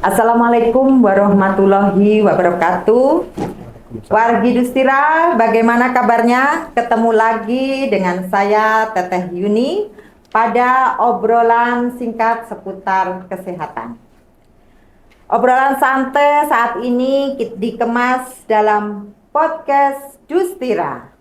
Assalamualaikum warahmatullahi wabarakatuh. Wargi Dustira, bagaimana kabarnya? Ketemu lagi dengan saya Teteh Yuni pada obrolan singkat seputar kesehatan. Obrolan santai saat ini dikemas dalam podcast Dustira.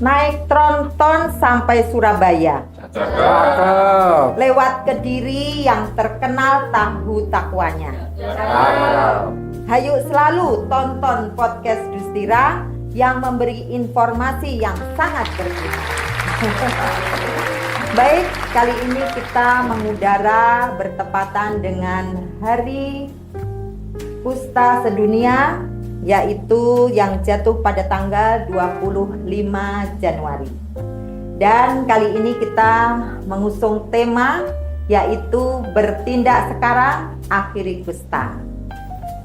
Naik tronton sampai Surabaya. Cakep. Lewat Kediri yang terkenal tahu takwanya. Cakep. Hayu selalu tonton podcast Dustira yang memberi informasi yang sangat berguna. Baik, kali ini kita mengudara bertepatan dengan Hari Kusta Sedunia, yaitu yang jatuh pada tanggal 25 Januari. Dan kali ini kita mengusung tema yaitu bertindak sekarang, akhiri kusta.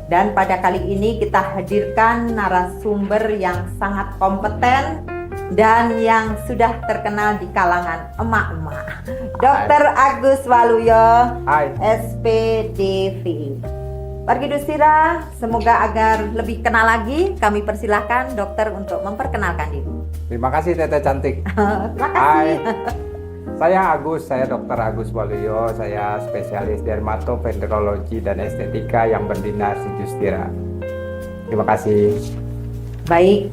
Dan pada kali ini kita hadirkan narasumber yang sangat kompeten dan yang sudah terkenal di kalangan emak-emak. Dr. Agus Waluyo, SPDV. Wargi Dustira, semoga agar lebih kenal lagi, kami persilahkan dokter untuk memperkenalkan diri. Terima kasih Teteh cantik. Terima kasih. Saya Dr. Agus Waluyo, saya spesialis dermatovenerologi dan estetika yang berdinas di Dustira. Terima kasih. Baik,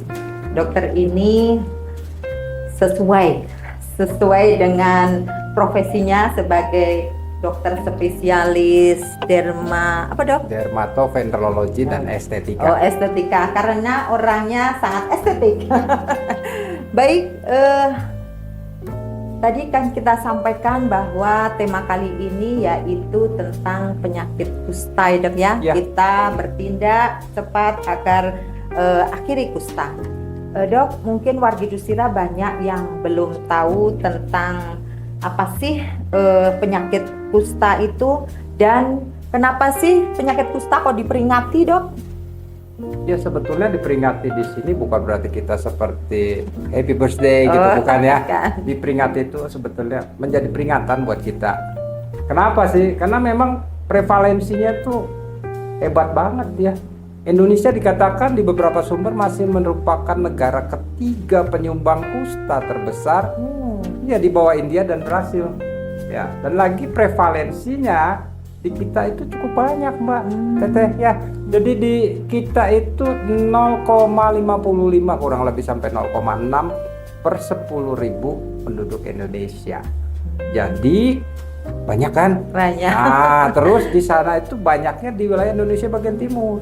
dokter ini sesuai dengan profesinya sebagai dokter spesialis dermatovenerologi dan estetika. Oh, estetika, karena orangnya sangat estetik. Baik, tadi kan kita sampaikan bahwa tema kali ini yaitu tentang penyakit kusta, Dok ya. Kita bertindak cepat agar akhiri kusta. Dok, mungkin wargi Dustira banyak yang belum tahu tentang apa sih penyakit kusta itu dan kenapa sih penyakit kusta kok diperingati, Dok? Ya sebetulnya diperingati di sini bukan berarti kita seperti happy birthday gitu, bukan ya. Bukan. Diperingati itu sebetulnya menjadi peringatan buat kita. Kenapa sih? Karena memang prevalensinya tuh hebat banget ya. Indonesia dikatakan di beberapa sumber masih merupakan negara ketiga penyumbang kusta terbesar. Ya di bawah India dan Brasil. Ya, dan lagi prevalensinya di kita itu cukup banyak, Mbak Teteh ya. Jadi di kita itu 0,55 kurang lebih sampai 0,6 per 10.000 penduduk Indonesia. Jadi banyak kan? Banyak. Nah, terus di sana itu banyaknya di wilayah Indonesia bagian timur.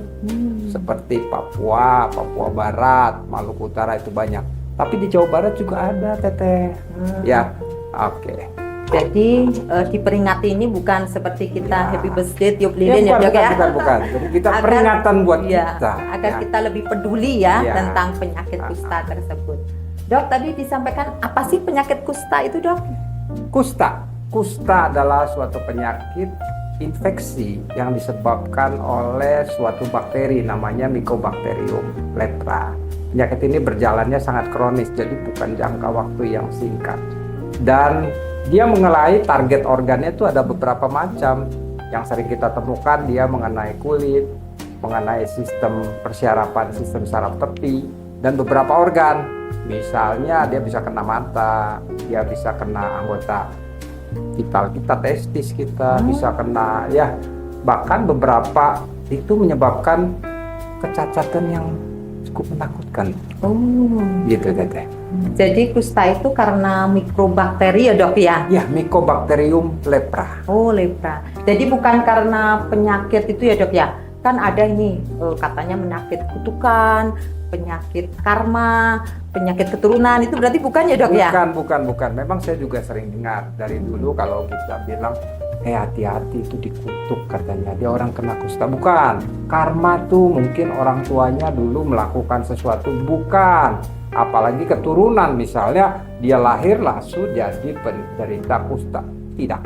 Seperti Papua, Papua Barat, Maluku Utara itu banyak. Tapi di Jawa Barat juga ada, Teteh. Ya, oke. Jadi diperingati ini bukan seperti kita happy birthday tiup lilin ya, Dok ya. Bukan. Jadi kita peringatan buat kita. Agar kita lebih peduli ya tentang penyakit kusta tersebut. Dok, tadi disampaikan apa sih penyakit kusta itu, Dok? Kusta adalah suatu penyakit infeksi yang disebabkan oleh suatu bakteri namanya Mycobacterium lepra. Penyakit ini berjalannya sangat kronis, jadi bukan jangka waktu yang singkat. Dan dia mengenai target organnya itu ada beberapa macam. Yang sering kita temukan dia mengenai kulit, mengenai sistem persyarapan, sistem saraf tepi, dan beberapa organ. Misalnya dia bisa kena mata, dia bisa kena anggota vital kita, testis kita, bisa kena ya. Bahkan beberapa itu menyebabkan kecacatan yang cukup menakutkan. Gitu Teteh. Jadi kusta itu karena mikrobakteri ya, Dok ya? Ya, Mycobacterium lepra. Oh, lepra. Jadi bukan karena penyakit itu ya, Dok ya? Kan ada ini katanya penyakit kutukan, penyakit karma, penyakit keturunan, itu berarti bukan ya, Dok ya? Bukan. Memang saya juga sering dengar dari dulu kalau kita bilang hati-hati itu dikutuk katanya, dia orang kena kusta. Bukan, karma tuh mungkin orang tuanya dulu melakukan sesuatu, bukan. Apalagi keturunan, misalnya dia lahir langsung jadi penderita kusta, tidak.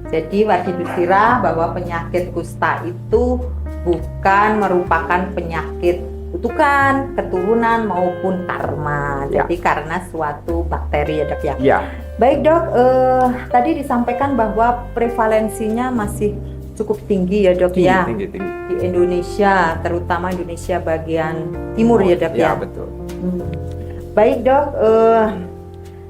Jadi wajib dikira bahwa penyakit kusta itu bukan merupakan penyakit kutukan, keturunan maupun karma. Ya. Jadi karena suatu bakteri ya dok ya. Ya, Baik dok, tadi disampaikan bahwa prevalensinya masih cukup tinggi ya dok ya tinggi. di Indonesia, terutama Indonesia bagian timur ya dok ya. Ya, betul. Baik dok,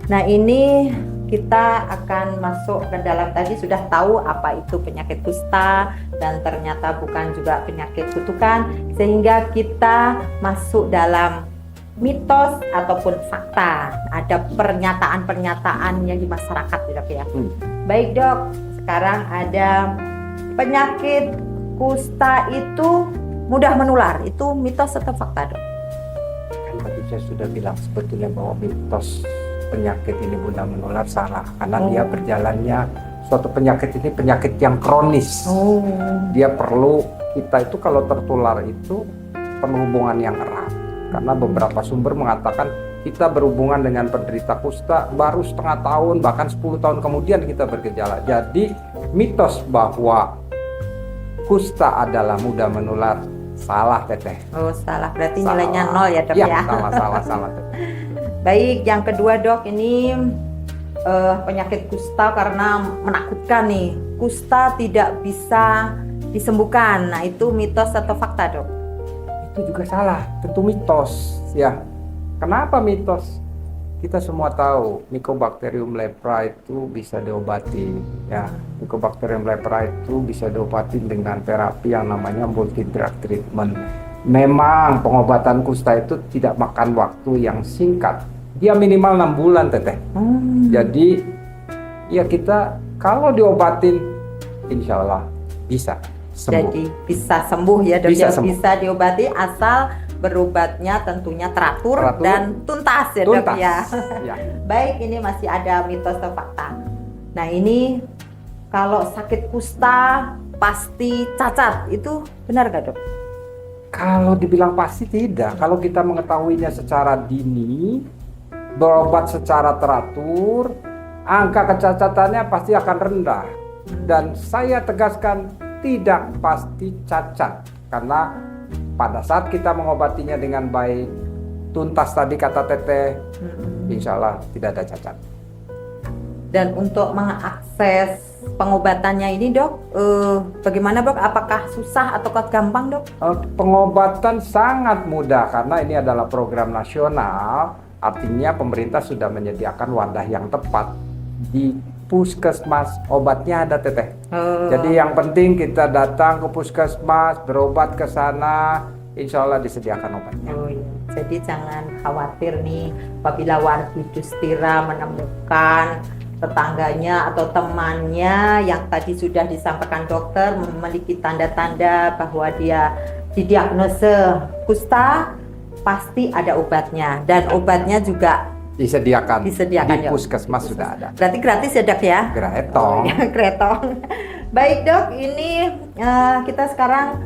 nah ini kita akan masuk ke dalam, tadi sudah tahu apa itu penyakit kusta dan ternyata bukan juga penyakit kutukan, sehingga kita masuk dalam mitos ataupun fakta. Ada pernyataan-pernyataan yang di masyarakat ya dok ya. Baik dok, sekarang ada penyakit kusta itu mudah menular, itu mitos atau fakta dok? Kan tadi saya sudah bilang sebetulnya bahwa mitos penyakit ini mudah menular salah, karena dia berjalannya suatu penyakit ini penyakit yang kronis. Dia perlu, kita itu kalau tertular itu perlu hubungan yang erat, karena beberapa sumber mengatakan kita berhubungan dengan penderita kusta baru setengah tahun bahkan 10 tahun kemudian kita bergejala. Jadi mitos bahwa kusta adalah mudah menular salah teteh. Oh salah, berarti nilainya 0 ya dok ya? Salah teteh. Baik, yang kedua dok, ini penyakit kusta karena menakutkan nih. Kusta tidak bisa disembuhkan. Nah, itu mitos atau fakta dok? Itu juga salah, tentu mitos ya. Kenapa mitos? Kita semua tahu Mycobacterium leprae itu bisa diobati ya. Mycobacterium leprae itu bisa diobati dengan terapi yang namanya multi drug treatment. Memang pengobatan kusta itu tidak makan waktu yang singkat. Dia minimal 6 bulan teteh. Jadi ya kita kalau diobatin insya Allah bisa sembuh. Jadi bisa sembuh ya dok, Bisa ya? sembuh. Bisa diobati asal berobatnya tentunya teratur dan tuntas ya dok ya. Ya. Baik, ini masih ada mitos atau fakta. Nah ini kalau sakit kusta pasti cacat, itu benar gak dok? Kalau dibilang pasti tidak. Kalau kita mengetahuinya secara dini, berobat secara teratur, angka kecacatannya pasti akan rendah. Dan saya tegaskan tidak pasti cacat, karena pada saat kita mengobatinya dengan baik, tuntas tadi kata teteh, insya Allah tidak ada cacat. Dan untuk mengakses pengobatannya ini dok, bagaimana dok? Apakah susah atau gampang dok? Pengobatan sangat mudah karena ini adalah program nasional, artinya pemerintah sudah menyediakan wadah yang tepat di puskesmas, obatnya ada teteh. Jadi yang penting kita datang ke puskesmas, berobat ke sana, insya Allah disediakan obatnya. Oh iya. Jadi jangan khawatir nih apabila wargi Dustira menemukan tetangganya atau temannya yang tadi sudah disampaikan dokter memiliki tanda-tanda bahwa dia didiagnosa kusta, pasti ada obatnya dan obatnya juga Disediakan di ya. puskesmas sudah ada. Berarti gratis ya dok ya? Gretong. Gretong. Baik dok, ini kita sekarang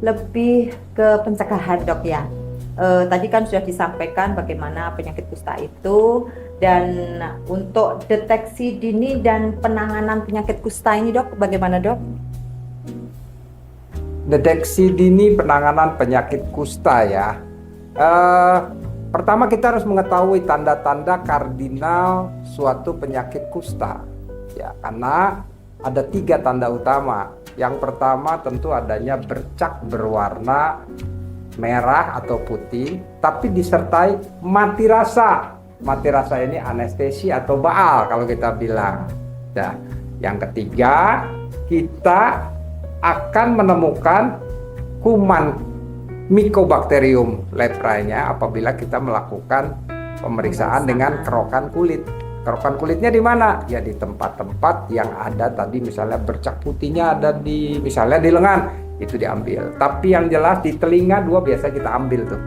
lebih ke pencegahan dok ya. Tadi kan sudah disampaikan bagaimana penyakit kusta itu, dan untuk deteksi dini dan penanganan penyakit kusta ini dok, bagaimana dok? Deteksi dini penanganan penyakit kusta ya. Pertama kita harus mengetahui tanda-tanda kardinal suatu penyakit kusta ya, karena ada 3 tanda utama. Yang pertama tentu adanya bercak berwarna merah atau putih tapi disertai mati rasa. Mati rasa ini anestesi atau baal kalau kita bilang. Nah, yang ketiga kita akan menemukan kuman Mycobacterium leprae-nya apabila kita melakukan pemeriksaan dengan kerokan kulit. Kerokan kulitnya di mana? Ya di tempat-tempat yang ada tadi, misalnya bercak putihnya ada di misalnya di lengan, itu diambil. Tapi yang jelas di telinga 2 biasa kita ambil tuh,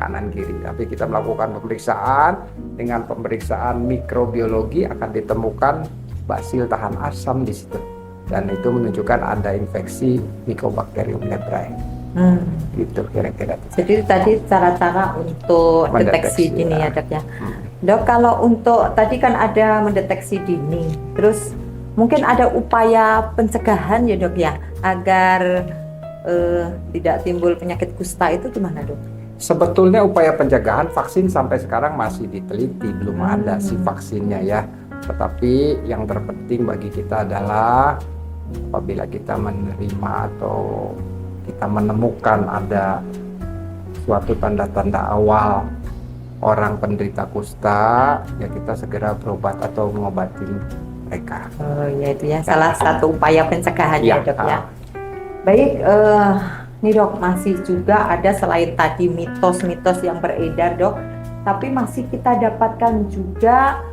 kanan kiri. Tapi kita melakukan pemeriksaan dengan pemeriksaan mikrobiologi akan ditemukan basil tahan asam di situ. Dan itu menunjukkan ada infeksi Mycobacterium leprae. Gitu kira-kira. Jadi tadi cara-cara untuk deteksi dini ya dok ya. Dok, kalau untuk tadi kan ada mendeteksi dini, terus mungkin ada upaya pencegahan ya dok ya, agar tidak timbul penyakit kusta itu gimana dok? Sebetulnya upaya pencegahan vaksin sampai sekarang masih diteliti, belum ada si vaksinnya ya. Tetapi yang terpenting bagi kita adalah apabila kita menerima atau kita menemukan ada suatu tanda-tanda awal orang penderita kusta, ya kita segera berobat atau mengobati mereka. Oh ya, itu ya salah satu upaya pencegahan ya, Dok ya. Baik, nih Dok, masih juga ada selain tadi mitos-mitos yang beredar Dok, tapi masih kita dapatkan juga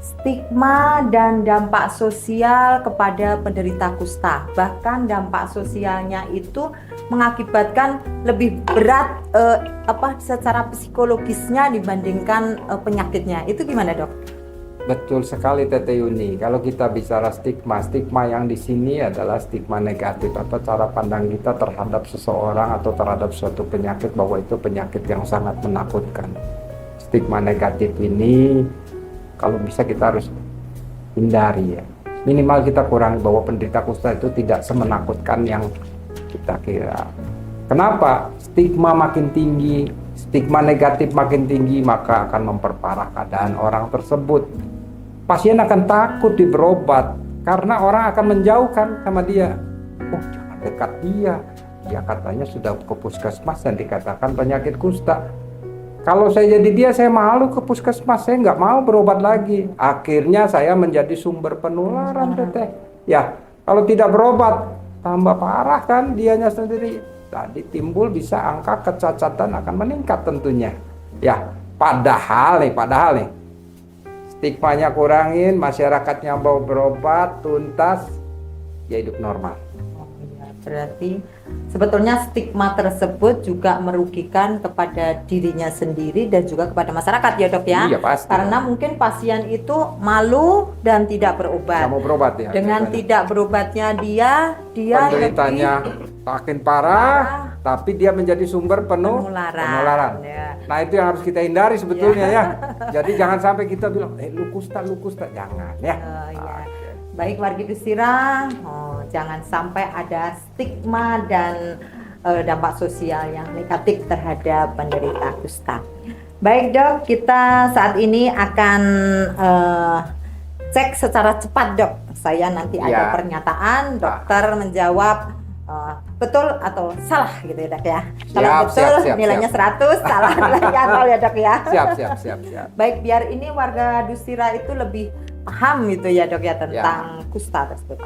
stigma dan dampak sosial kepada penderita kusta. Bahkan dampak sosialnya itu mengakibatkan lebih berat secara psikologisnya dibandingkan penyakitnya. Itu gimana Dok? Betul sekali Tete Yuni. Kalau kita bicara stigma yang di sini adalah stigma negatif atau cara pandang kita terhadap seseorang atau terhadap suatu penyakit bahwa itu penyakit yang sangat menakutkan. Stigma negatif ini kalau bisa kita harus hindari ya. Minimal kita kurangi bahwa penderita kusta itu tidak semenakutkan yang kita kira. Kenapa? Stigma makin tinggi, stigma negatif makin tinggi, maka akan memperparah keadaan orang tersebut. Pasien akan takut berobat karena orang akan menjauhkan sama dia. Oh, jangan dekat dia. Dia katanya sudah ke puskesmas dan dikatakan penyakit kusta. Kalau saya jadi dia, saya malu ke puskesmas, saya nggak mau berobat lagi. Akhirnya saya menjadi sumber penularan, Teteh. Ya, kalau tidak berobat, tambah parah kan dianya sendiri. Tadi timbul bisa angka kecacatan akan meningkat tentunya. Ya, padahal nih, stigmanya kurangin, masyarakatnya mau berobat, tuntas, ya hidup normal. Berarti sebetulnya stigma tersebut juga merugikan kepada dirinya sendiri dan juga kepada masyarakat ya Dok ya. Iya pasti. Karena mungkin pasien itu malu dan tidak berobat. Nggak mau berobat ya. Dengan tidak berobatnya dia penderitanya makin parah, tapi dia menjadi sumber penularan. Ya. Nah itu yang harus kita hindari sebetulnya ya. Jadi jangan sampai kita bilang, lu kusta, jangan ya. Ya. Baik wargi Dusira, jangan sampai ada stigma dan dampak sosial yang negatif terhadap penderita kusta. Baik Dok, kita saat ini akan cek secara cepat Dok. Saya nanti ada pernyataan, dokter menjawab betul atau salah gitu ya Dok ya. Kalau betul nilainya 100, salah nilainya 0 ya Dok ya. Siap. Baik, biar ini warga Dusira itu lebih paham gitu ya Dok ya tentang kusta tersebut.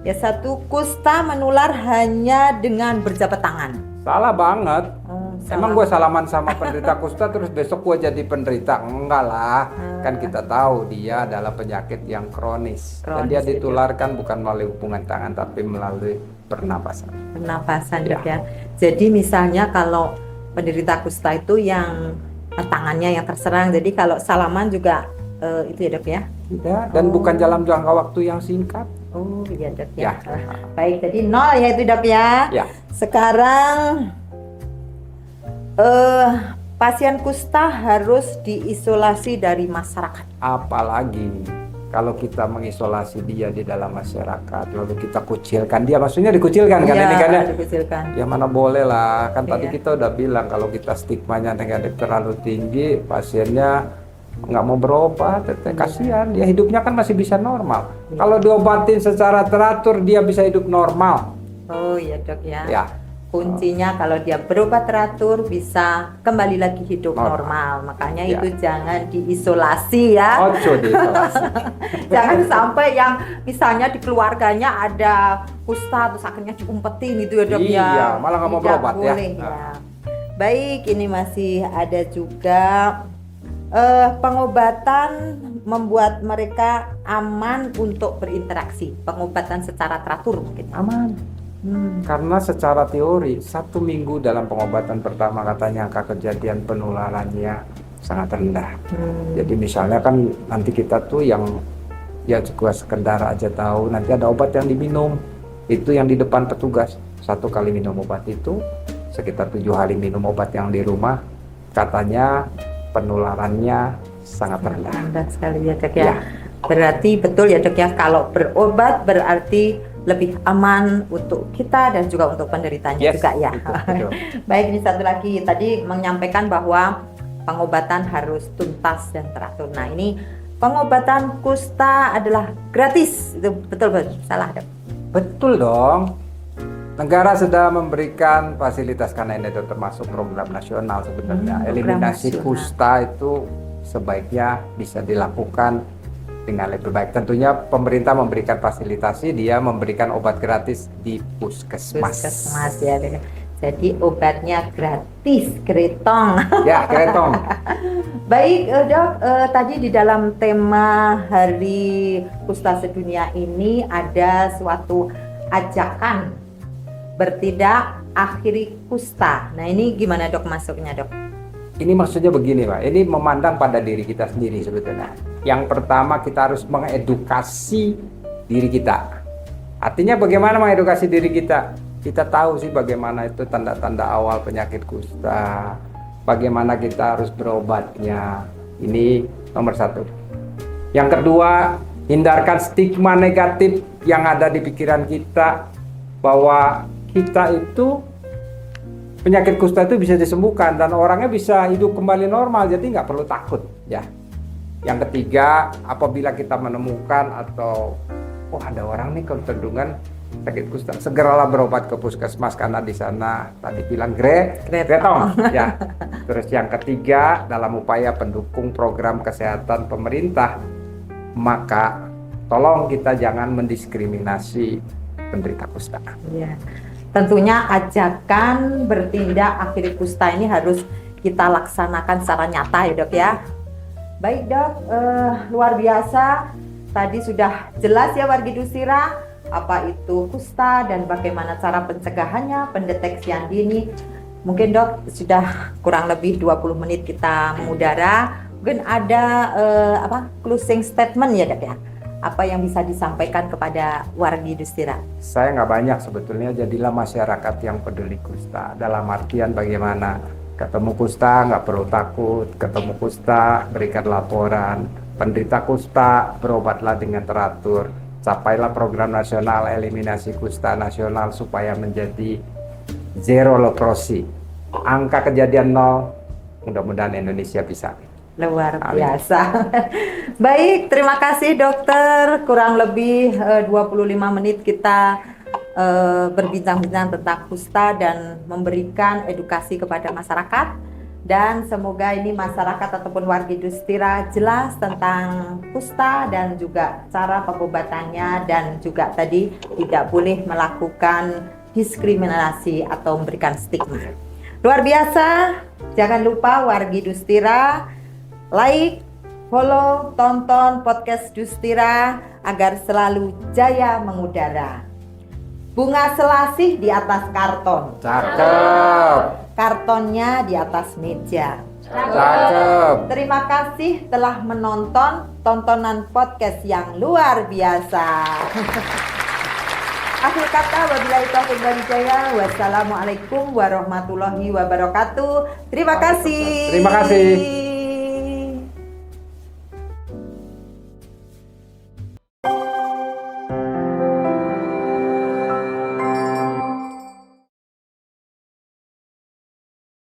Ya, satu, kusta menular hanya dengan berjabat tangan. Salah banget. Emang gue salaman sama penderita kusta terus besok gue jadi penderita? Enggak lah. Kan kita tahu dia adalah penyakit yang kronis dan dia ditularkan bukan melalui hubungan tangan tapi melalui pernapasan. Pernapasan Dok ya. Jadi misalnya kalau penderita kusta itu yang tangannya yang terserang, jadi kalau salaman juga itu ya Dok ya? Tidak, dan bukan dalam jangka waktu yang singkat. Oh iya Dok ya. Baik, jadi 0 ya itu Dok ya. Ya. Sekarang pasien kusta harus diisolasi dari masyarakat. Apalagi kalau kita mengisolasi dia di dalam masyarakat, lalu kita kucilkan dia, maksudnya dikucilkan kan ini kan ya? Dikucilkan. Ya mana boleh lah, kan tadi kita udah bilang kalau kita stigmanya negatif terlalu tinggi, pasiennya nggak mau berobat, kasihan, dia hidupnya kan masih bisa normal. Kalau diobatin secara teratur dia bisa hidup normal. Oh iya Dok ya. Ya. Kuncinya kalau dia berobat teratur bisa kembali lagi hidup normal. Makanya itu jangan diisolasi ya. Diisolasi. Jangan sampai yang misalnya di keluarganya ada kusta terus akhirnya diumpetin gitu ya Dok ya. Iya, malah nggak mau berobat ya. Baik, ini masih ada juga pengobatan membuat mereka aman untuk berinteraksi. Pengobatan secara teratur mungkin. Aman. Karena secara teori 1 minggu dalam pengobatan pertama katanya angka kejadian penularannya sangat rendah. Jadi misalnya kan nanti kita tuh yang ya juga sekedar aja tahu nanti ada obat yang diminum, itu yang di depan petugas 1 kali minum obat itu sekitar 7 hari minum obat yang di rumah katanya penularannya sangat rendah. Rendah sekali ya Dok ya. Berarti betul ya Dok ya, kalau berobat berarti lebih aman untuk kita dan juga untuk penderitanya juga ya. Betul. Baik, ini satu lagi tadi menyampaikan bahwa pengobatan harus tuntas dan teratur. Nah, ini pengobatan kusta adalah gratis. Itu betul salah dok? Betul dong. Negara sudah memberikan fasilitas karena ini itu termasuk program nasional sebenarnya. Eliminasi nasional. kusta itu sebaiknya bisa dilakukan dengan lebih baik. Tentunya pemerintah memberikan fasilitasi, dia memberikan obat gratis di puskesmas. Puskesmas ya. Jadi obatnya gratis, Gretong. Ya, Gretong. Baik dok, tadi di dalam tema Hari Kusta Sedunia ini ada suatu ajakan bertindak akhiri kusta. Nah ini gimana dok masuknya dok? Ini maksudnya begini Pak, ini memandang pada diri kita sendiri sebetulnya. Yang pertama kita harus mengedukasi diri kita. Artinya bagaimana mengedukasi diri kita? Kita tahu sih bagaimana itu tanda-tanda awal penyakit kusta, bagaimana kita harus berobatnya. Ini nomor satu. Yang kedua, hindarkan stigma negatif yang ada di pikiran kita bahwa kita itu penyakit kusta itu bisa disembuhkan dan orangnya bisa hidup kembali normal, jadi nggak perlu takut ya. Yang ketiga, apabila kita menemukan atau ada orang nih kecenderungan sakit kusta, segeralah berobat ke puskesmas karena di sana tadi bilang Gretong ya. Terus yang ketiga, dalam upaya pendukung program kesehatan pemerintah, maka tolong kita jangan mendiskriminasi penderita kusta. Ya. Tentunya ajakan bertindak akhiri kusta ini harus kita laksanakan secara nyata ya dok ya. Baik dok, luar biasa. Tadi sudah jelas ya wargi Dustira apa itu kusta dan bagaimana cara pencegahannya, pendeteksian dini. Mungkin dok sudah kurang lebih 20 menit kita mengudara. Mungkin ada closing statement ya dok ya. Apa yang bisa disampaikan kepada wargi Dustira? Saya nggak banyak sebetulnya, jadilah masyarakat yang peduli kusta. Dalam artian bagaimana ketemu kusta nggak perlu takut, ketemu kusta berikan laporan, penderita kusta berobatlah dengan teratur, capailah program nasional eliminasi kusta nasional supaya menjadi zero leprosi. Angka kejadian 0, mudah-mudahan Indonesia bisa. Luar biasa. Baik, terima kasih dokter. Kurang lebih 25 menit kita berbincang-bincang tentang kusta dan memberikan edukasi kepada masyarakat. Dan semoga ini masyarakat ataupun wargi Dustira jelas tentang kusta dan juga cara pengobatannya, dan juga tadi tidak boleh melakukan diskriminasi atau memberikan stigma. Luar biasa. Jangan lupa wargi Dustira like, follow, tonton podcast Dustira agar selalu jaya mengudara. Bunga selasih di atas karton. Cakep. Kartonnya di atas meja. Cakep. Terima kasih telah menonton tontonan podcast yang luar biasa. Akhir kata, wabillahi taufiq wal hidayah. Wassalamualaikum warahmatullahi wabarakatuh. Terima kasih. Terima kasih.